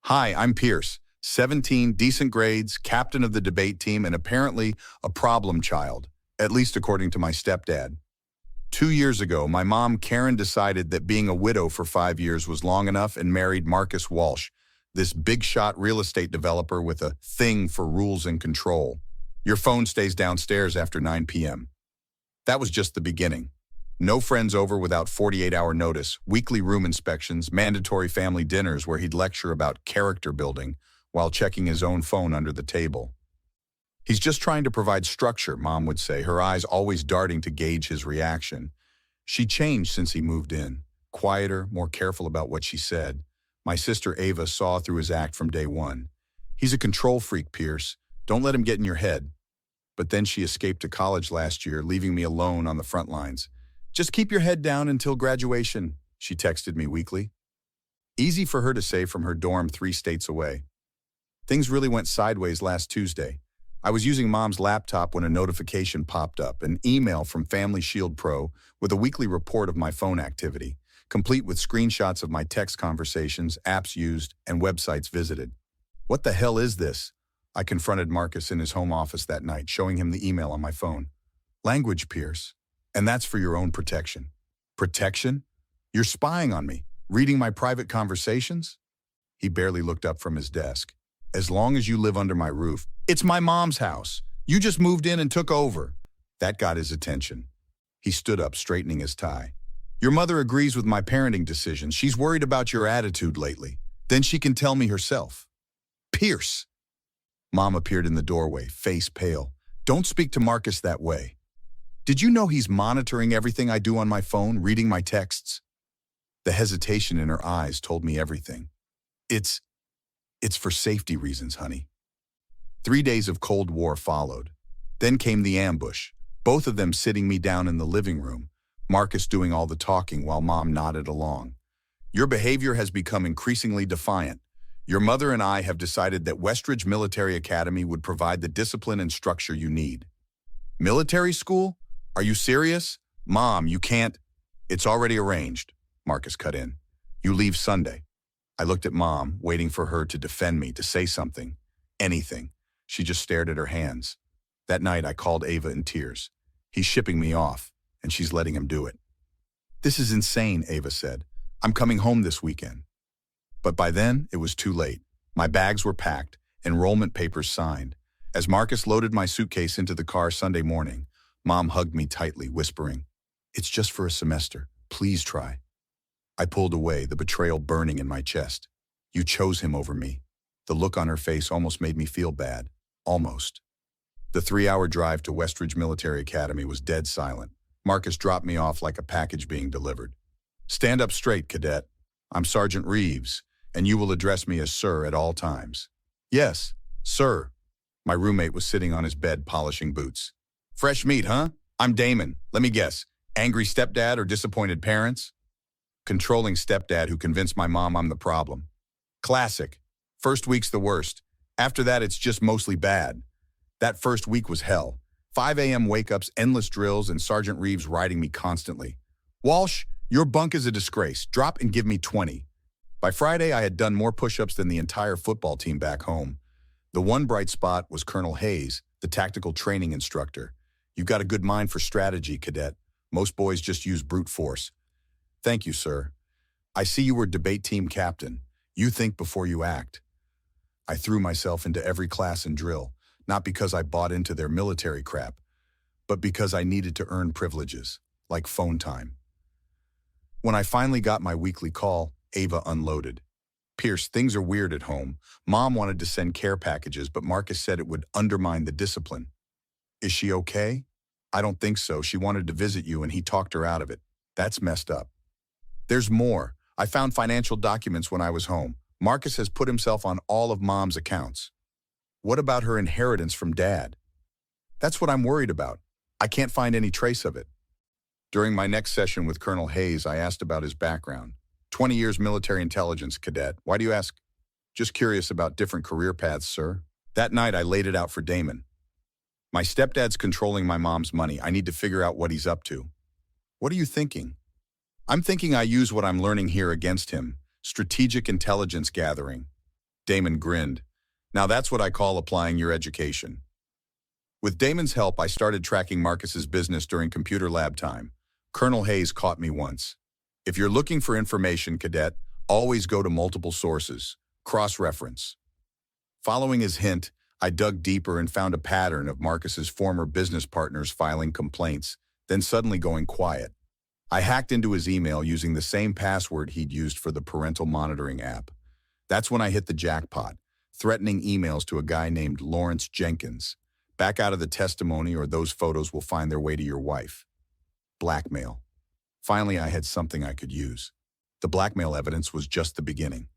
Hi, I'm Pierce, 17, decent grades, captain of the debate team, and apparently a problem child, at least according to my stepdad. 2 years ago, my mom, Karen, decided that being a widow for 5 years was long enough and married Marcus Walsh, this big-shot real estate developer with a thing for rules and control. Your phone stays downstairs after 9 p.m. That was just the beginning. No friends over without 48-hour notice, weekly room inspections, mandatory family dinners where he'd lecture about character building while checking his own phone under the table. He's just trying to provide structure, Mom would say, her eyes always darting to gauge his reaction. She changed since he moved in, quieter, more careful about what she said. My sister Ava saw through his act from day one. He's a control freak, Pierce. Don't let him get in your head. But then she escaped to college last year, leaving me alone on the front lines. Just keep your head down until graduation, she texted me weekly. Easy for her to say from her dorm 3 states away. Things really went sideways last Tuesday. I was using Mom's laptop when a notification popped up, an email from Family Shield Pro with a weekly report of my phone activity, complete with screenshots of my text conversations, apps used, and websites visited. What the hell is this? I confronted Marcus in his home office that night, showing him the email on my phone. Language, Pierce. And that's for your own protection. Protection? You're spying on me, reading my private conversations? He barely looked up from his desk. As long as you live under my roof, it's my mom's house. You just moved in and took over. That got his attention. He stood up, straightening his tie. Your mother agrees with my parenting decisions. She's worried about your attitude lately. Then she can tell me herself. Pierce! Mom appeared in the doorway, face pale. Don't speak to Marcus that way. Did you know he's monitoring everything I do on my phone, reading my texts? The hesitation in her eyes told me everything. It's for safety reasons, honey. 3 days of Cold War followed. Then came the ambush, both of them sitting me down in the living room, Marcus doing all the talking while Mom nodded along. Your behavior has become increasingly defiant. Your mother and I have decided that Westridge Military Academy would provide the discipline and structure you need. Military school? Are you serious? Mom, you can't. It's already arranged, Marcus cut in. You leave Sunday. I looked at Mom, waiting for her to defend me, to say something. Anything. She just stared at her hands. That night, I called Ava in tears. He's shipping me off, and she's letting him do it. This is insane, Ava said. I'm coming home this weekend. But by then, it was too late. My bags were packed, enrollment papers signed. As Marcus loaded my suitcase into the car Sunday morning, Mom hugged me tightly, whispering, "It's just for a semester. Please try." I pulled away, the betrayal burning in my chest. You chose him over me. The look on her face almost made me feel bad. Almost. The 3-hour drive to Westridge Military Academy was dead silent. Marcus dropped me off like a package being delivered. Stand up straight, cadet. I'm Sergeant Reeves, and you will address me as sir at all times. Yes, sir. My roommate was sitting on his bed polishing boots. Fresh meat, huh? I'm Damon. Let me guess. Angry stepdad or disappointed parents? Controlling stepdad who convinced my mom I'm the problem. Classic. First week's the worst. After that, it's just mostly bad. That first week was hell. 5 a.m. wake-ups, endless drills, and Sergeant Reeves riding me constantly. Walsh, your bunk is a disgrace. Drop and give me 20. By Friday, I had done more push-ups than the entire football team back home. The one bright spot was Colonel Hayes, the tactical training instructor. You've got a good mind for strategy, cadet. Most boys just use brute force. Thank you, sir. I see you were debate team captain. You think before you act. I threw myself into every class and drill, not because I bought into their military crap, but because I needed to earn privileges, like phone time. When I finally got my weekly call, Ava unloaded. Pierce, things are weird at home. Mom wanted to send care packages, but Marcus said it would undermine the discipline. Is she okay? I don't think so. She wanted to visit you and he talked her out of it. That's messed up. There's more. I found financial documents when I was home. Marcus has put himself on all of Mom's accounts. What about her inheritance from Dad? That's what I'm worried about. I can't find any trace of it. During my next session with Colonel Hayes, I asked about his background. 20 years military intelligence, cadet. Why do you ask? Just curious about different career paths, sir. That night, I laid it out for Damon. My stepdad's controlling my mom's money. I need to figure out what he's up to. What are you thinking? I'm thinking I use what I'm learning here against him. Strategic intelligence gathering. Damon grinned. Now that's what I call applying your education. With Damon's help, I started tracking Marcus's business during computer lab time. Colonel Hayes caught me once. If you're looking for information, cadet, always go to multiple sources. Cross-reference. Following his hint, I dug deeper and found a pattern of Marcus's former business partners filing complaints, then suddenly going quiet. I hacked into his email using the same password he'd used for the parental monitoring app. That's when I hit the jackpot, threatening emails to a guy named Lawrence Jenkins. Back out of the testimony or those photos will find their way to your wife. Blackmail. Finally, I had something I could use. The blackmail evidence was just the beginning.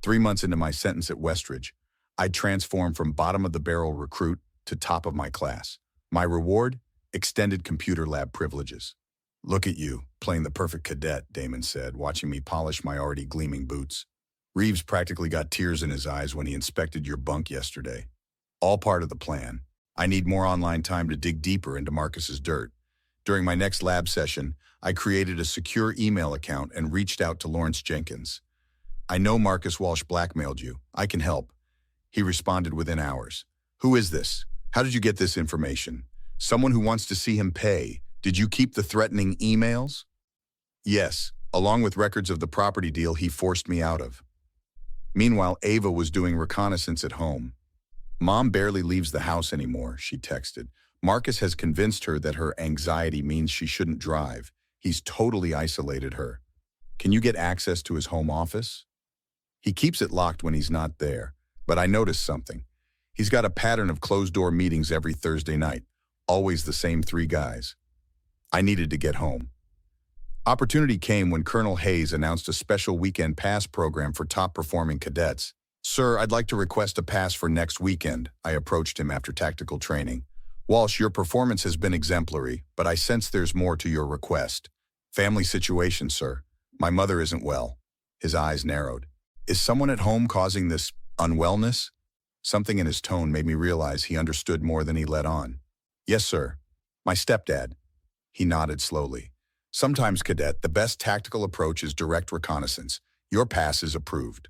3 months into my sentence at Westridge, I'd transformed from bottom-of-the-barrel recruit to top of my class. My reward? Extended computer lab privileges. Look at you, playing the perfect cadet, Damon said, watching me polish my already gleaming boots. Reeves practically got tears in his eyes when he inspected your bunk yesterday. All part of the plan. I need more online time to dig deeper into Marcus's dirt. During my next lab session, I created a secure email account and reached out to Lawrence Jenkins. I know Marcus Walsh blackmailed you. I can help. He responded within hours. Who is this? How did you get this information? Someone who wants to see him pay. Did you keep the threatening emails? Yes, along with records of the property deal he forced me out of. Meanwhile, Ava was doing reconnaissance at home. Mom barely leaves the house anymore, she texted. Marcus has convinced her that her anxiety means she shouldn't drive. He's totally isolated her. Can you get access to his home office? He keeps it locked when he's not there, but I noticed something. He's got a pattern of closed-door meetings every Thursday night, always the same 3 guys. I needed to get home. Opportunity came when Colonel Hayes announced a special weekend pass program for top-performing cadets. Sir, I'd like to request a pass for next weekend, I approached him after tactical training. Walsh, your performance has been exemplary, but I sense there's more to your request. Family situation, sir. My mother isn't well. His eyes narrowed. Is someone at home causing this unwellness? Something in his tone made me realize he understood more than he let on. Yes, sir. My stepdad. He nodded slowly. Sometimes, cadet, the best tactical approach is direct reconnaissance. Your pass is approved.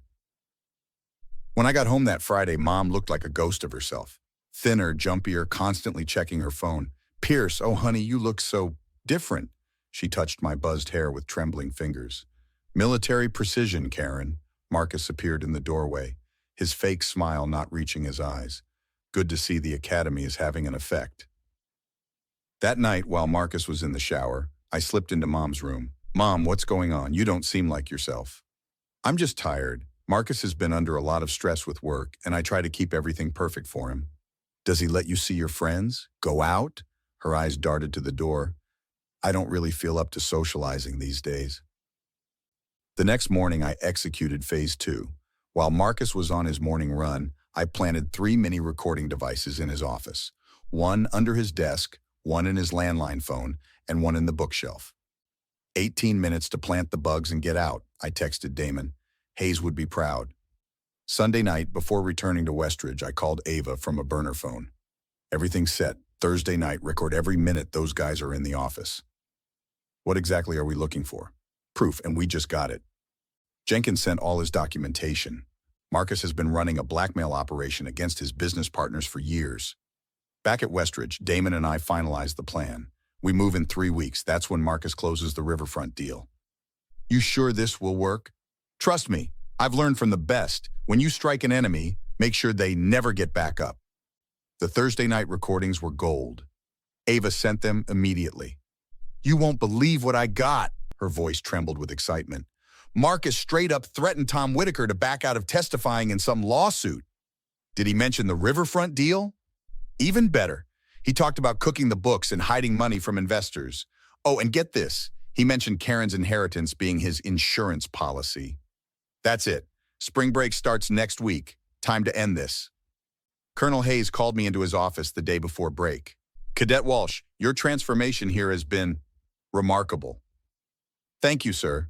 When I got home that Friday, Mom looked like a ghost of herself. Thinner, jumpier, constantly checking her phone. Pierce, oh honey, you look so different. She touched my buzzed hair with trembling fingers. Military precision, Karen. Marcus appeared in the doorway, his fake smile not reaching his eyes. Good to see the academy is having an effect. That night, while Marcus was in the shower, I slipped into Mom's room. Mom, what's going on? You don't seem like yourself. I'm just tired. Marcus has been under a lot of stress with work, and I try to keep everything perfect for him. Does he let you see your friends? Go out? Her eyes darted to the door. I don't really feel up to socializing these days. The next morning, I executed Phase 2. While Marcus was on his morning run, I planted 3 mini recording devices in his office. One under his desk, one in his landline phone, and one in the bookshelf. 18 minutes to plant the bugs and get out, I texted Damon. Hayes would be proud. Sunday night, before returning to Westridge, I called Ava from a burner phone. Everything's set. Thursday night, record every minute those guys are in the office. What exactly are we looking for? Proof, and we just got it. Jenkins sent all his documentation. Marcus has been running a blackmail operation against his business partners for years. Back at Westridge, Damon and I finalized the plan. We move in 3 weeks. That's when Marcus closes the riverfront deal. You sure this will work? Trust me, I've learned from the best. When you strike an enemy, make sure they never get back up. The Thursday night recordings were gold. Ava sent them immediately. You won't believe what I got. Her voice trembled with excitement. Marcus straight up threatened Tom Whitaker to back out of testifying in some lawsuit. Did he mention the riverfront deal? Even better. He talked about cooking the books and hiding money from investors. Oh, and get this. He mentioned Karen's inheritance being his insurance policy. That's it. Spring break starts next week. Time to end this. Colonel Hayes called me into his office the day before break. Cadet Walsh, your transformation here has been remarkable. Thank you, sir.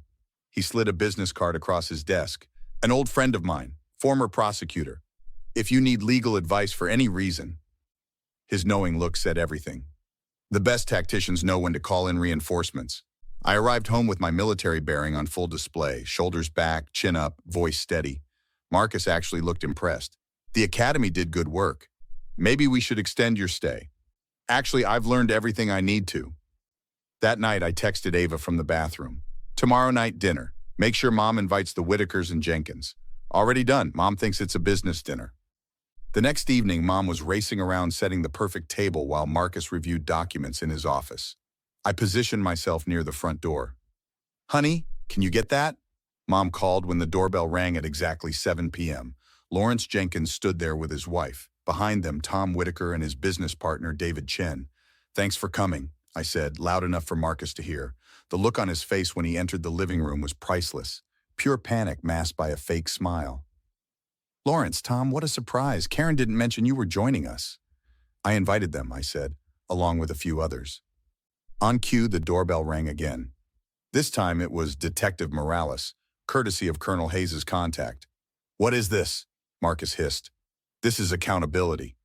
He slid a business card across his desk. An old friend of mine, former prosecutor. If you need legal advice for any reason. His knowing look said everything. The best tacticians know when to call in reinforcements. I arrived home with my military bearing on full display, shoulders back, chin up, voice steady. Marcus actually looked impressed. The academy did good work. Maybe we should extend your stay. Actually, I've learned everything I need to. That night, I texted Ava from the bathroom. Tomorrow night dinner. Make sure Mom invites the Whitakers and Jenkins. Already done. Mom thinks it's a business dinner. The next evening, Mom was racing around setting the perfect table while Marcus reviewed documents in his office. I positioned myself near the front door. Honey, can you get that? Mom called when the doorbell rang at exactly 7 p.m. Lawrence Jenkins stood there with his wife. Behind them, Tom Whitaker and his business partner, David Chen. Thanks for coming, I said, loud enough for Marcus to hear. The look on his face when he entered the living room was priceless. Pure panic masked by a fake smile. Lawrence, Tom, what a surprise. Karen didn't mention you were joining us. I invited them, I said, along with a few others. On cue, the doorbell rang again. This time it was Detective Morales, courtesy of Colonel Hayes' contact. What is this? Marcus hissed. This is accountability.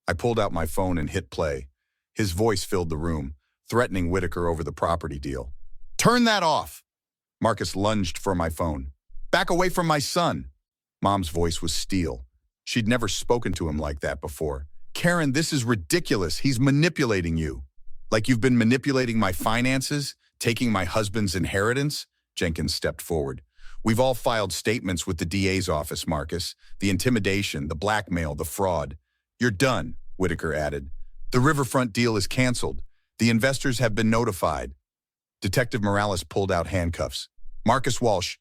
I pulled out my phone and hit play. His voice filled the room, threatening Whitaker over the property deal. Turn that off! Marcus lunged for my phone. Back away from my son! Mom's voice was steel. She'd never spoken to him like that before. Karen, this is ridiculous. He's manipulating you. Like you've been manipulating my finances, taking my husband's inheritance? Jenkins stepped forward. We've all filed statements with the DA's office, Marcus. The intimidation, the blackmail, the fraud. You're done, Whitaker added. The Riverfront deal is canceled. The investors have been notified. Detective Morales pulled out handcuffs. Marcus Walsh,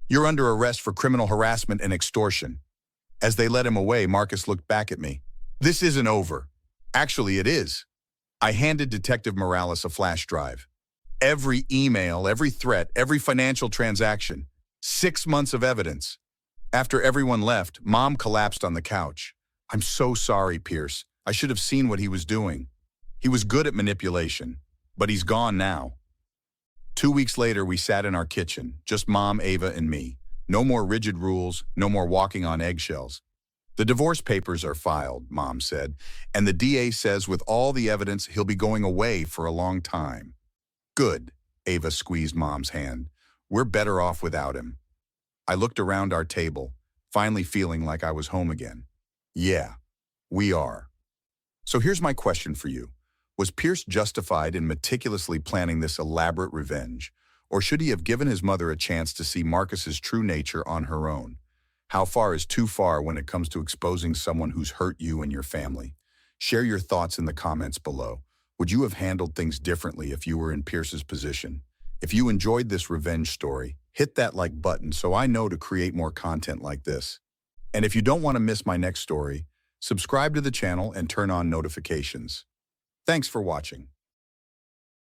you're under arrest for criminal harassment and extortion. As they led him away, Marcus looked back at me. This isn't over. Actually, it is. I handed Detective Morales a flash drive. Every email, every threat, every financial transaction. 6 months of evidence. After everyone left, Mom collapsed on the couch. I'm so sorry, Pierce. I should have seen what he was doing. He was good at manipulation, but he's gone now. 2 weeks later, we sat in our kitchen, just Mom, Ava, and me. No more rigid rules, no more walking on eggshells. The divorce papers are filed, Mom said, and the DA says with all the evidence, he'll be going away for a long time. Good, Ava squeezed Mom's hand. We're better off without him. I looked around our table, finally feeling like I was home again. Yeah, we are. So here's my question for you. Was Pierce justified in meticulously planning this elaborate revenge, or should he have given his mother a chance to see Marcus's true nature on her own? How far is too far when it comes to exposing someone who's hurt you and your family? Share your thoughts in the comments below. Would you have handled things differently if you were in Pierce's position? If you enjoyed this revenge story, hit that like button so I know to create more content like this. And if you don't want to miss my next story, subscribe to the channel and turn on notifications. Thanks for watching.